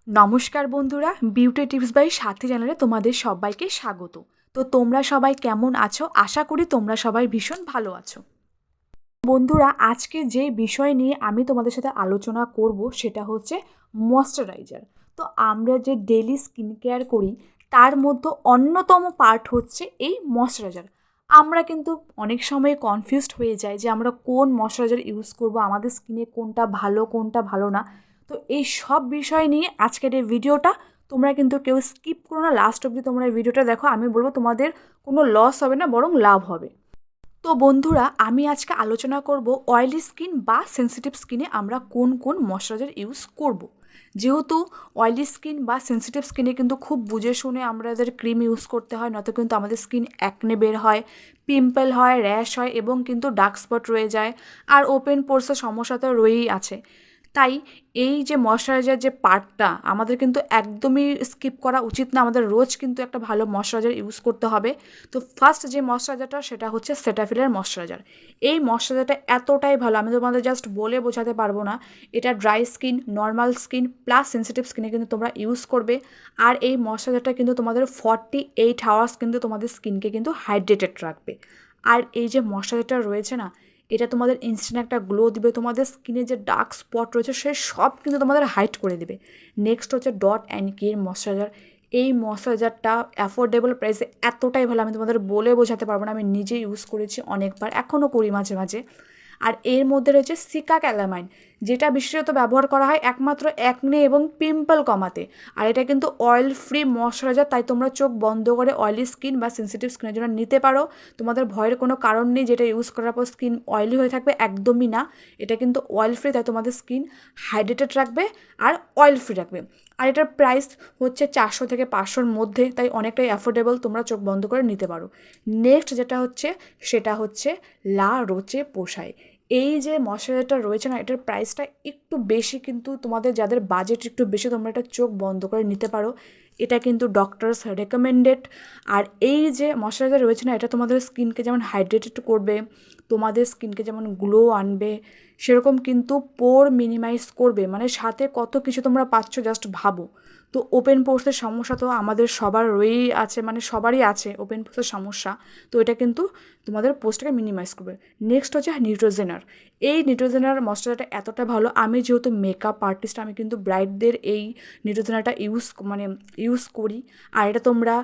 নমস্কার বন্ধুরা, beauty tips by সাথী চ্যানেলে তোমাদের সবাইকে স্বাগত। তো তোমরা সবাই কেমন আছো? আশা করি তোমরা সবাই ভীষণ ভালো আছো। বন্ধুরা, আজকে যে বিষয় নিয়ে আমি তোমাদের সাথে আলোচনা করব সেটা হচ্ছে ময়শ্চারাইজার। তো আমরা যে ডেইলি স্কিন কেয়ার করি তার মধ্যে অন্যতম পার্ট হচ্ছে এই ময়শ্চারাইজার। আমরা কিন্তু অনেক সময় কনফিউজড হয়ে যাই যে আমরা কোন ময়শ্চারাইজার ইউজ করব, আমাদের স্কিনে কোনটা ভালো না। তো এই সব বিষয় নিয়ে আজকের এই ভিডিওটা। তোমরা কিন্তু কেউ স্কিপ করো না, লাস্ট অবধি তোমরা এই ভিডিওটা দেখো। আমি বলবো তোমাদের কোনো লস হবে না, বরং লাভ হবে। তো বন্ধুরা, আমি আজকে আলোচনা করব অয়েলি স্কিন বা সেনসিটিভ স্কিনে আমরা কোন কোন ময়শ্চারাইজার ইউজ করব। যেহেতু অয়েলি স্কিন বা সেনসিটিভ স্কিনে কিন্তু খুব বুঝে শুনে আমাদের ক্রিম ইউজ করতে হয়, নয়তো কিন্তু আমাদের স্কিন অ্যাকনে বের হয়, পিম্পল হয়, র্যাশ হয় এবং কিন্তু ডার্ক স্পট রয়ে যায়। আর ওপেন পোরসের সমস্যা তো রয়েই আছে। তাই এই যে ময়শ্চারাইজার যে পার্টটা আমাদের কিন্তু একদমই স্কিপ করা উচিত না। আমাদের রোজ কিন্তু একটা ভালো ময়শ্চারাইজার ইউজ করতে হবে। তো ফার্স্ট যে ময়শ্চারাইজারটা সেটা হচ্ছে সেটাফিলের ময়শ্চারাইজার। এই ময়শ্চারাইজারটা এতটাই ভালো, আমি তোমাদের জাস্ট বলে বোঝাতে পারবো না। এটা dry skin, normal skin plus sensitive স্কিনে কিন্তু তোমরা ইউজ করবে। আর এই ময়শ্চারাইজারটা কিন্তু তোমাদের 48 আওয়ার্স কিন্তু তোমাদের স্কিনকে কিন্তু হাইড্রেটেড রাখবে। আর এই যে ময়শ্চারাইজারটা রয়েছে না, এটা তোমাদের ইনস্ট্যান্ট একটা গ্লো দিবে। তোমাদের স্কিনে যে ডার্ক স্পট রয়েছে সে সব কিন্তু তোমাদের হাইড করে দেবে। নেক্সট হচ্ছে ডট অ্যান্ড কি এর ময়শ্চারাইজার। এই ময়শ্চারাইজারটা অ্যাফোর্ডেবল প্রাইসে এতটাই ভালো, আমি তোমাদের বলে বোঝাতে পারবো না। আমি নিজে ইউজ করেছি অনেকবার, এখনও করি মাঝে মাঝে। আর এর মধ্যে রয়েছে সিকা ক্যালামাইন, যেটা বিশেষত ব্যবহার করা হয় একমাত্র অ্যাকনে এবং পিম্পল কমাতে। আর এটা কিন্তু অয়েল ফ্রি ময়শ্চারাইজার, তাই তোমরা চোখ বন্ধ করে অয়েলি স্কিন বা সেনসিটিভ স্কিনের জন্য নিতে পারো। তোমাদের ভয়ের কোনো কারণ নেই যেটা ইউজ করার পর স্কিন অয়েলি হয়ে থাকবে, একদমই না। এটা কিন্তু অয়েল ফ্রি, তাই তোমাদের স্কিন হাইড্রেটেড রাখবে আর অয়েল ফ্রি রাখবে। আর এটার প্রাইস হচ্ছে 400 থেকে 500-র মধ্যে, তাই অনেকটাই অ্যাফোর্ডেবল, তোমরা চোখ বন্ধ করে নিতে পারো। নেক্সট যেটা হচ্ছে সেটা হচ্ছে লা রোচে পোষায়। এই যে ময়শ্চারাইজারটা রয়েছে না, এটার প্রাইসটা একটু বেশি, কিন্তু তোমাদের যাদের বাজেট একটু বেশি তোমরা এটা চোখ বন্ধ করে নিতে পারো। এটা কিন্তু ডক্টরস রেকমেন্ডেড। আর এই যে ময়শ্চারাইজার রয়েছে না, এটা তোমাদের স্কিনকে যেমন হাইড্রেটেড করবে, তোমাদের স্কিনকে যেমন গ্লো আনবে, সেরকম কিন্তু পোর মিনিমাইজ করবে। মানে সাথে কত কিছু তোমরা পাচ্ছ জাস্ট ভাবো। তো ওপেন পোর্সের সমস্যা তো আমাদের সবার রয়েই আছে, মানে সবারই আছে ওপেন পোর্সের সমস্যা। তো এটা কিন্তু তোমাদের পোস্টটাকে মিনিমাইজ করবে। নেক্সট হচ্ছে নিউট্রোজেনার। এই নিউট্রোজেনার ময়শ্চারাইজারটা এতটা ভালো, আমি যেহেতু মেকআপ আর্টিস্ট, আমি কিন্তু ব্রাইডদের এই নিউট্রোজেনারটা ইউজ করি। আর এটা তোমরা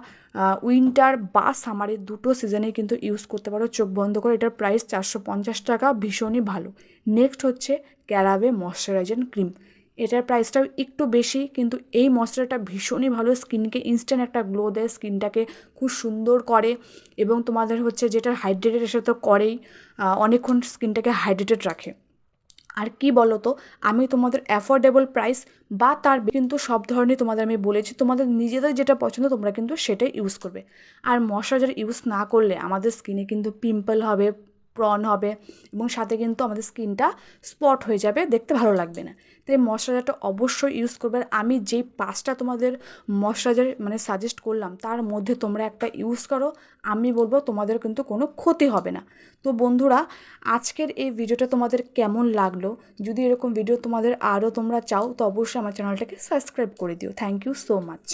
উইন্টার বা সামারের দুটো সিজনে কিন্তু ইউজ করতে পারো চোখ বন্ধ করে। এটার প্রাইস 450 টাকা, ভীষণই ভালো। নেক্সট হচ্ছে ক্যারাভে ময়শ্চারাইজিং ক্রিম। এটার প্রাইসটাও একটু বেশি, কিন্তু এই ময়শ্চারাইজারটা ভীষণই ভালো, স্কিনকে ইনস্ট্যান্ট একটা গ্লো দেয়, স্কিনটাকে খুব সুন্দর করে। এবং তোমাদের হচ্ছে যেটা হাইড্রেটেড সেটা তো করেই, অনেকক্ষণ স্কিনটাকে হাইড্রেটেড রাখে। আর কি বলো তো, আমি তোমাদের অ্যাফোর্ডেবল প্রাইস বা তার কিন্তু সব ধরনের তোমাদের আমি বলেছি, তোমাদের নিজেদের যেটা পছন্দ তোমরা কিন্তু সেটাই ইউজ করবে। আর ময়শ্চারাইজার ইউজ না করলে আমাদের স্কিনে কিন্তু পিম্পল হবে, ব্রণ হবে এবং সাথে কিন্তু আমাদের স্কিনটা স্পট হয়ে যাবে, দেখতে ভালো লাগবে না। তাই ময়শ্চারাইজারটা অবশ্যই ইউজ করবে। আর আমি যেই 5টা তোমাদের ময়শ্চারাইজার মানে সাজেস্ট করলাম তার মধ্যে তোমরা একটা ইউজ করো, আমি বলবো তোমাদের কিন্তু কোনো ক্ষতি হবে না। তো বন্ধুরা, আজকের এই ভিডিওটা তোমাদের কেমন লাগলো? যদি এরকম ভিডিও তোমাদের আরও তোমরা চাও তো অবশ্যই আমার চ্যানেলটাকে সাবস্ক্রাইব করে দিও। Thank you so much.